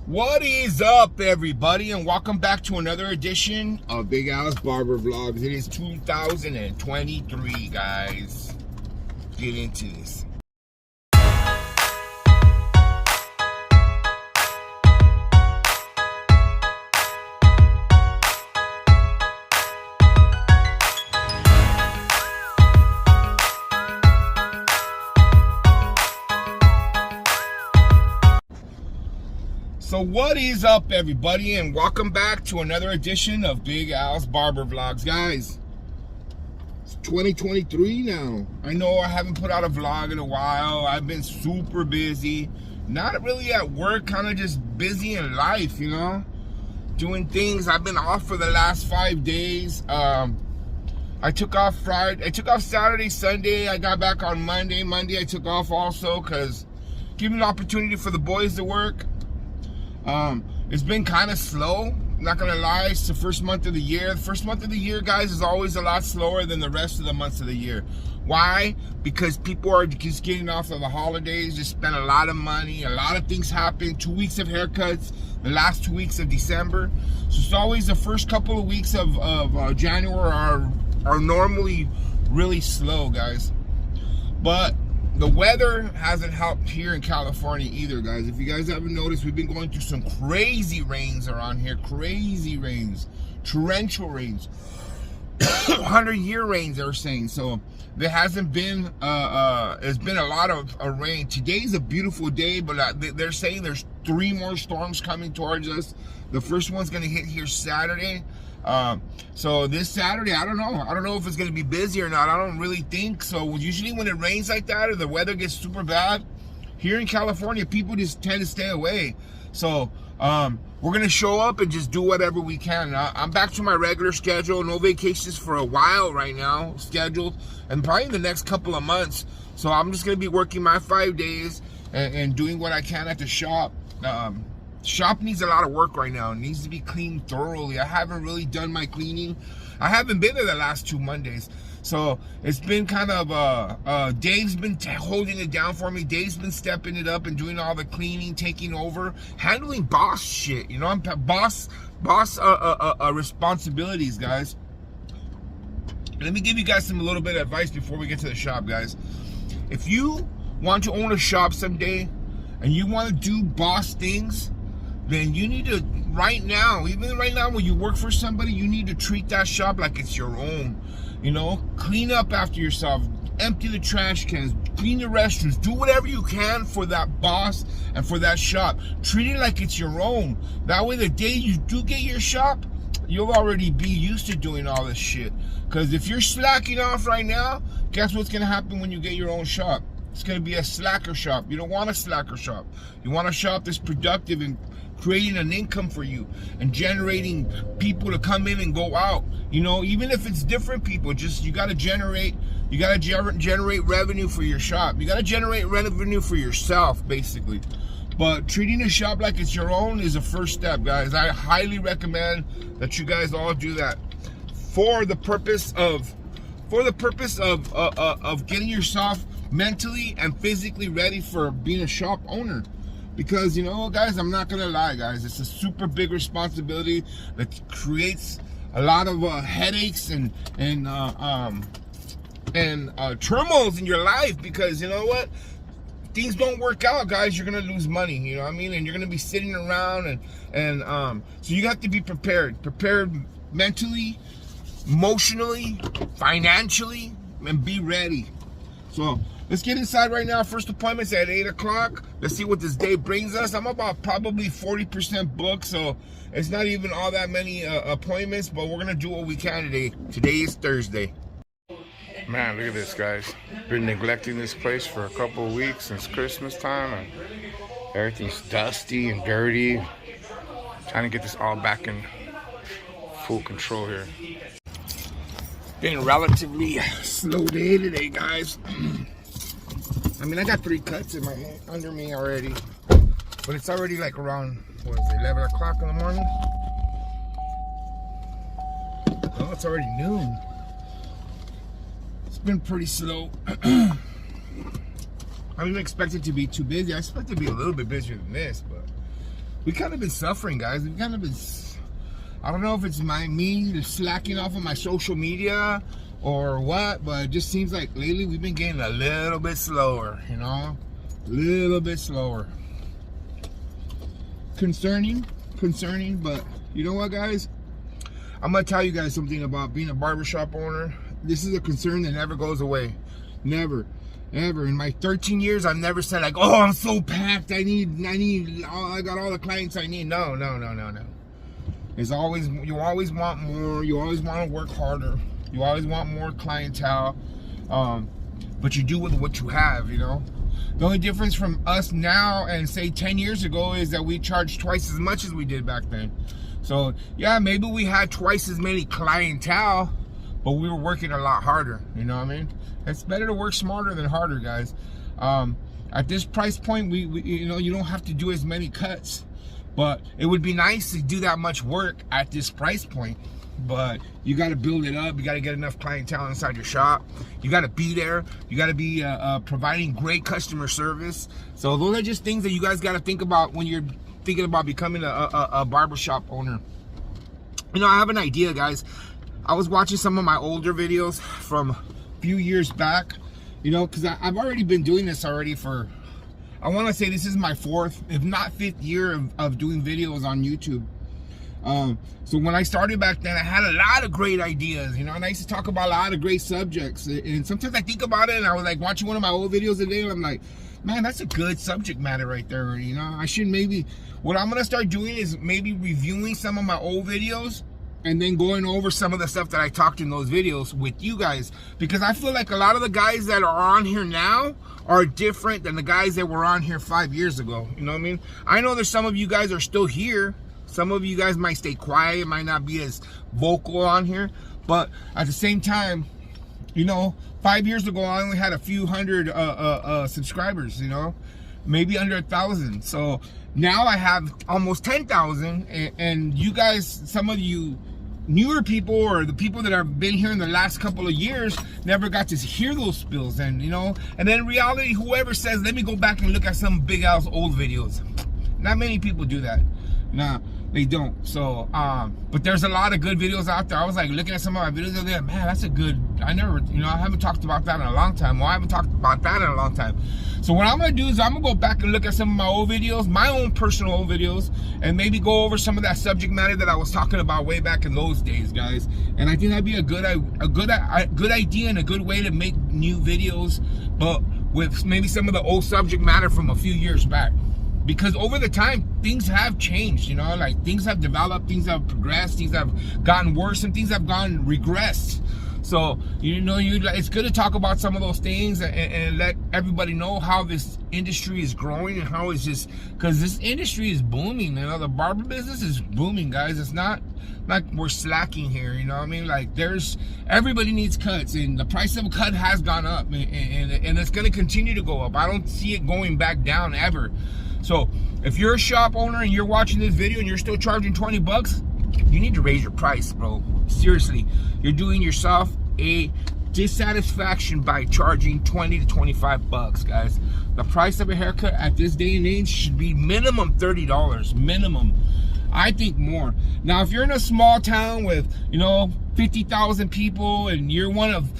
What is up, everybody, and welcome back to another edition of Big Al's Barber Vlogs. It is 2023, guys. Get into this. So what is up, everybody, and welcome back to another edition of Big Al's Barber Vlogs. Guys, it's 2023 now. I know I haven't put out a vlog in a while. I've been super busy. Not really at work, kind of just busy in life, you know? Doing things. I've been off for the last 5 days. I took off Friday. I took off Saturday, Sunday. I got back on Monday. Monday I took off also because giving an opportunity for the boys to work. It's been kind of slow, not gonna lie. It's the first month of the year. The first month of the year, guys, is always a lot slower than the rest of the months of the year. Why? Because people are just getting off of the holidays, just spent a lot of money, a lot of things happen. 2 weeks of haircuts, the last 2 weeks of December. So it's always the first couple of weeks of January are normally really slow, guys. But the weather hasn't helped here in California either, guys. If you guys haven't noticed, we've been going through some crazy rains around here. Crazy rains. Torrential rains. 100-year rains, they're saying. So there hasn't been, there's been a lot of rain. Today's a beautiful day, but they're saying there's 3 more storms coming towards us. The first one's going to hit here Saturday. So this Saturday, I don't know if it's going to be busy or not. I don't really think so. Usually when it rains like that or the weather gets super bad here in California, people just tend to stay away. So we're going to show up and just do whatever we can. I'm back to my regular schedule. No vacations for a while right now scheduled, and probably in the next couple of months. So I'm just going to be working my 5 days and doing what I can at the shop. Shop needs a lot of work right now. It needs to be cleaned thoroughly. I haven't really done my cleaning. I haven't been there the last 2 Mondays. So it's been kind of, Dave's been holding it down for me. Dave's been stepping it up and doing all the cleaning, taking over, handling boss shit. You know, I'm boss responsibilities, guys. Let me give you guys a little bit of advice before we get to the shop, guys. If you want to own a shop someday and you want to do boss things, then you need to, right now, even right now when you work for somebody, you need to treat that shop like it's your own. You know, clean up after yourself, empty the trash cans, clean the restrooms, do whatever you can for that boss and for that shop. Treat it like it's your own. That way the day you do get your shop, you'll already be used to doing all this shit. Because if you're slacking off right now, guess what's going to happen when you get your own shop? It's going to be a slacker shop. You don't want a slacker shop. You want a shop that's productive and creating an income for you and generating people to come in and go out. You know, even if it's different people, just you got to generate revenue for your shop. You got to generate revenue for yourself, basically. But treating a shop like it's your own is a first step, guys. I highly recommend that you guys all do that for the purpose of getting yourself mentally and physically ready for being a shop owner. Because, you know, guys, I'm not gonna lie, guys, it's a super big responsibility that creates a lot of headaches and turmoils in your life. Because, you know what, things don't work out, guys, you're gonna lose money, you know what I mean? And you're gonna be sitting around and so you have to be prepared mentally, emotionally, financially, and be ready. So let's get inside right now. First appointment's at 8 o'clock. Let's see what this day brings us. I'm about probably 40% booked, so it's not even all that many appointments, but we're gonna do what we can today. Today is Thursday. Man, look at this, guys. Been neglecting this place for a couple of weeks since Christmas time, and everything's dusty and dirty. Trying to get this all back in full control here. Been a relatively slow day today, guys. I mean, I got 3 cuts in my head, under me already, but it's already like around, what is it, 11 o'clock in the morning? Oh, it's already noon. It's been pretty slow. I didn't expect it to be too busy. I expected it to be a little bit busier than this, but we kind of been suffering, guys. We kind of been, I don't know if it's me slacking off of my social media or what, but it just seems like lately we've been getting a little bit slower, you know, a little bit slower. Concerning, but you know what, guys? I'm gonna tell you guys something about being a barbershop owner. This is a concern that never goes away. Never, ever. In my 13 years, I've never said like, oh, I'm so packed. I got all the clients I need. No. It's always, you always want more. You always want to work harder. You always want more clientele. But you do with what you have, you know. The only difference from us now and say 10 years ago is that we charge twice as much as we did back then. So yeah, maybe we had twice as many clientele, but we were working a lot harder, you know what I mean? It's better to work smarter than harder, guys. At this price point, we you know, you don't have to do as many cuts, but it would be nice to do that much work at this price point. But you got to build it up. You got to get enough clientele inside your shop. You got to be there. You got to be providing great customer service. So those are just things that you guys got to think about when you're thinking about becoming a barbershop owner. You know, I have an idea, guys. I was watching some of my older videos from a few years back, you know, because I've already been doing this already for, I want to say this is my fourth, if not fifth year of doing videos on YouTube. So when I started back then, I had a lot of great ideas, you know, and I used to talk about a lot of great subjects. And sometimes I think about it, and I was like watching one of my old videos today, and I'm like, man, that's a good subject matter right there. You know, I should maybe, what I'm gonna start doing is maybe reviewing some of my old videos and then going over some of the stuff that I talked in those videos with you guys, because I feel like a lot of the guys that are on here now are different than the guys that were on here 5 years ago. You know what I mean? I know there's some of you guys are still here. Some of you guys might stay quiet, might not be as vocal on here, but at the same time, you know, 5 years ago, I only had a few hundred subscribers, you know, maybe under 1,000. So now I have almost 10,000, and you guys, some of you newer people or the people that have been here in the last couple of years never got to hear those spills. And, you know, and then in reality, whoever says, let me go back and look at some Big Al's old videos. Not many people do that. Nah, they don't. So, but there's a lot of good videos out there. I was like looking at some of my videos the other day, man, that's a good, I never, you know, I haven't talked about that in a long time. Well, I haven't talked about that in a long time. So what I'm gonna do is I'm gonna go back and look at some of my old videos, my own personal old videos, and maybe go over some of that subject matter that I was talking about way back in those days, guys. And I think that'd be a good idea and a good way to make new videos, but with maybe some of the old subject matter from a few years back. Because over the time, things have changed, you know, like things have developed, things have progressed, things have gotten worse, and things have gone regressed. So, you know, it's good to talk about some of those things and let everybody know how this industry is growing and how it's just, because this industry is booming, you know, the barber business is booming, guys. It's not like we're slacking here, you know what I mean? Like everybody needs cuts, and the price of a cut has gone up, and it's going to continue to go up. I don't see it going back down ever. So if you're a shop owner and you're watching this video and you're still charging 20 bucks, you need to raise your price, bro. Seriously, you're doing yourself a dissatisfaction by charging 20 to 25 bucks, guys. The price of a haircut at this day and age should be minimum $30, minimum. I think more. Now, if you're in a small town with, you know, 50,000 people and you're one of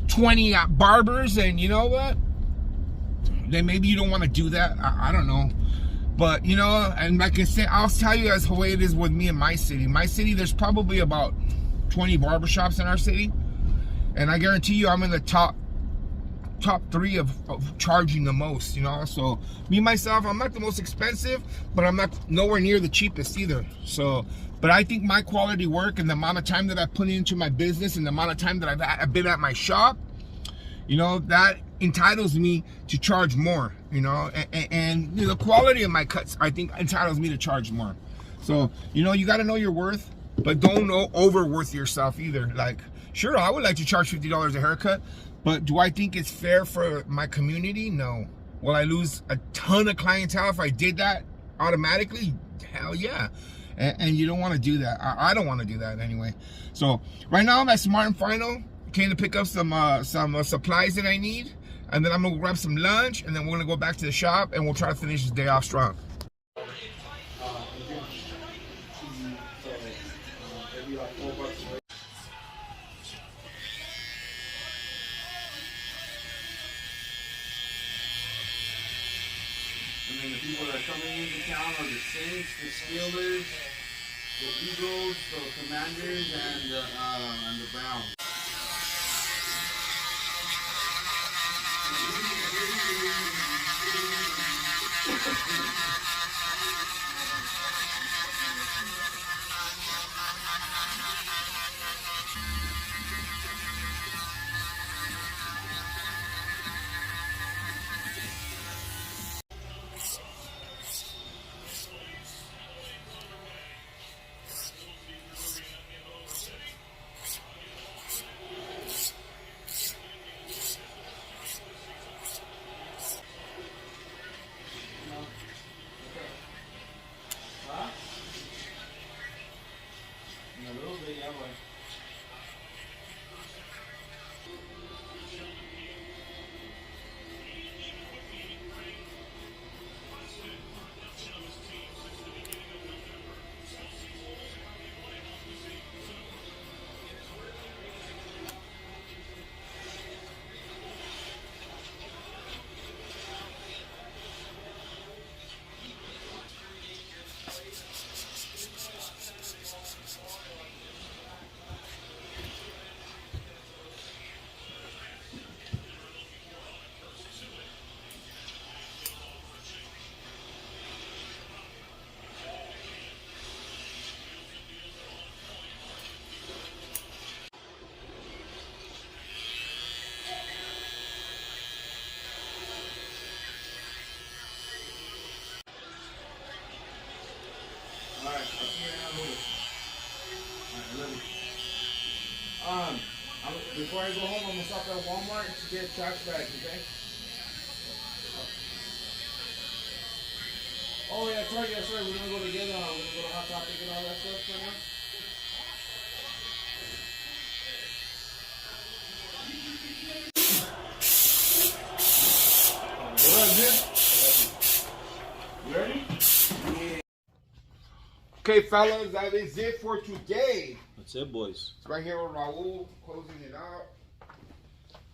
20 barbers, and you know what? Then maybe you don't want to do that. I don't know. But, you know, and like I said, I'll tell you guys how it is with me in my city. My city, there's probably about 20 barbershops in our city. And I guarantee you I'm in the top 3 of charging the most, you know. So me, myself, I'm not the most expensive, but I'm not nowhere near the cheapest either. So, but I think my quality work and the amount of time that I put into my business and the amount of time that I've been at my shop, you know, that entitles me to charge more, you know, and you know, the quality of my cuts, I think, entitles me to charge more. So, you know, you got to know your worth, but don't overworth yourself either. Like, sure, I would like to charge $50 a haircut, but do I think it's fair for my community? No. Will I lose a ton of clientele if I did that automatically? Hell yeah. And you don't want to do that. I don't want to do that anyway. So right now I'm at Smart and Final. Came to pick up some supplies that I need, and then I'm gonna grab some lunch, and then we're gonna go back to the shop, and we'll try to finish this day off strong. people that are coming into town are the Saints, the Steelers, the Eagles, the Commanders, and the Browns. A little bit, yeah, boy. Alright, I'll see you in a little. Alright, I love you. Before I go home, I'm gonna stop at Walmart to get trash bags, okay? Oh yeah, sorry, yeah, sorry. We're gonna go together. We're gonna go to Hot Topic and all that stuff right now. What up, dude? You ready? Okay, fellas, that is it for today. That's it, boys. Right here with Raul, closing it out.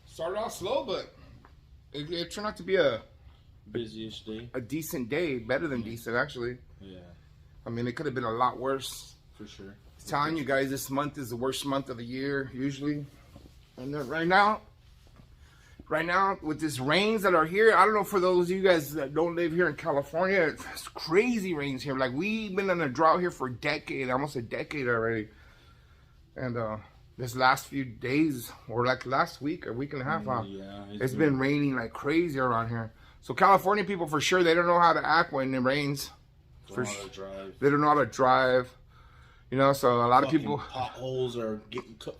Started off slow, but it turned out to be a Busiest day. a decent day. Better than decent, actually. Yeah, I mean, it could have been a lot worse. for sure. I'm telling you guys, this month is the worst month of the year, usually. And then right now, with this rains that are here, I don't know for those of you guys that don't live here in California, it's crazy rains here. Like, we've been in a drought here for a decade, almost a decade already. And this last few days, or like last week, a week and a half, Yeah, it's been raining like crazy around here. So California people, for sure, they don't know how to act when it rains. They don't know how to drive. You know, so a lot of people, potholes are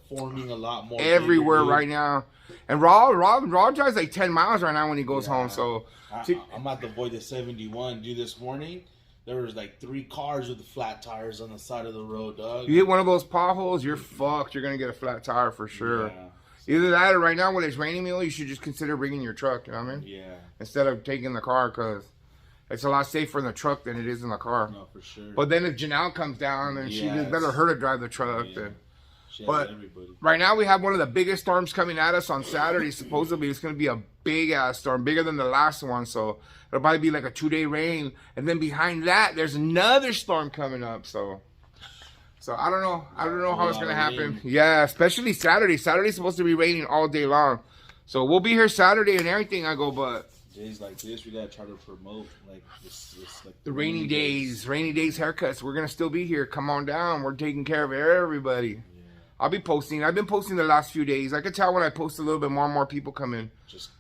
forming a lot more everywhere right now. And Raw drives like 10 miles right now when he goes home. So I'm at the void of 71. Dude, this morning there was like 3 cars with the flat tires on the side of the road, dog. You hit one of those potholes, you're fucked. You're gonna get a flat tire for sure. Yeah. Either that or right now when it's raining, you should just consider bringing your truck. You know what I mean? Yeah. Instead of taking the car, because it's a lot safer in the truck than it is in the car. No, for sure. But then if Janelle comes down, then she just better her to drive the truck. Yeah. Then. But But right now we have one of the biggest storms coming at us on Saturday. Supposedly it's going to be a big ass storm, bigger than the last one. So it'll probably be like a 2-day rain, and then behind that there's another storm coming up. So I don't know. I don't know how it's going to happen. Yeah, especially Saturday. Saturday's supposed to be raining all day long. So we'll be here Saturday and everything. I go, but days like this, we gotta try to promote like this like the rainy days haircuts. We're gonna still be here. Come on down. We're taking care of everybody. Yeah. I'll be posting. I've been posting the last few days. I could tell when I post a little bit, more and more people come in. Just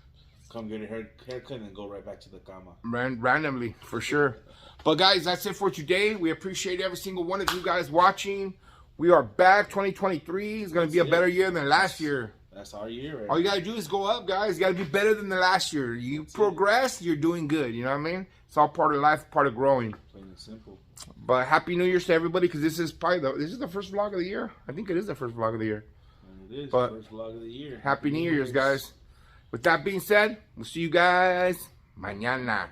come get a haircut and go right back to the cama. Randomly, for sure. But guys, that's it for today. We appreciate every single one of you guys watching. We are back. 2023 is gonna be a better year than last year. That's our year, right? All you gotta do is go up, guys. You gotta be better than the last year. You progress, you're doing good. You know what I mean? It's all part of life, part of growing. Plain and simple. But happy New Year's to everybody, because this is probably the first vlog of the year. I think it is the first vlog of the year. And it is but the first vlog of the year. Happy New Year's, guys. With that being said, we'll see you guys mañana.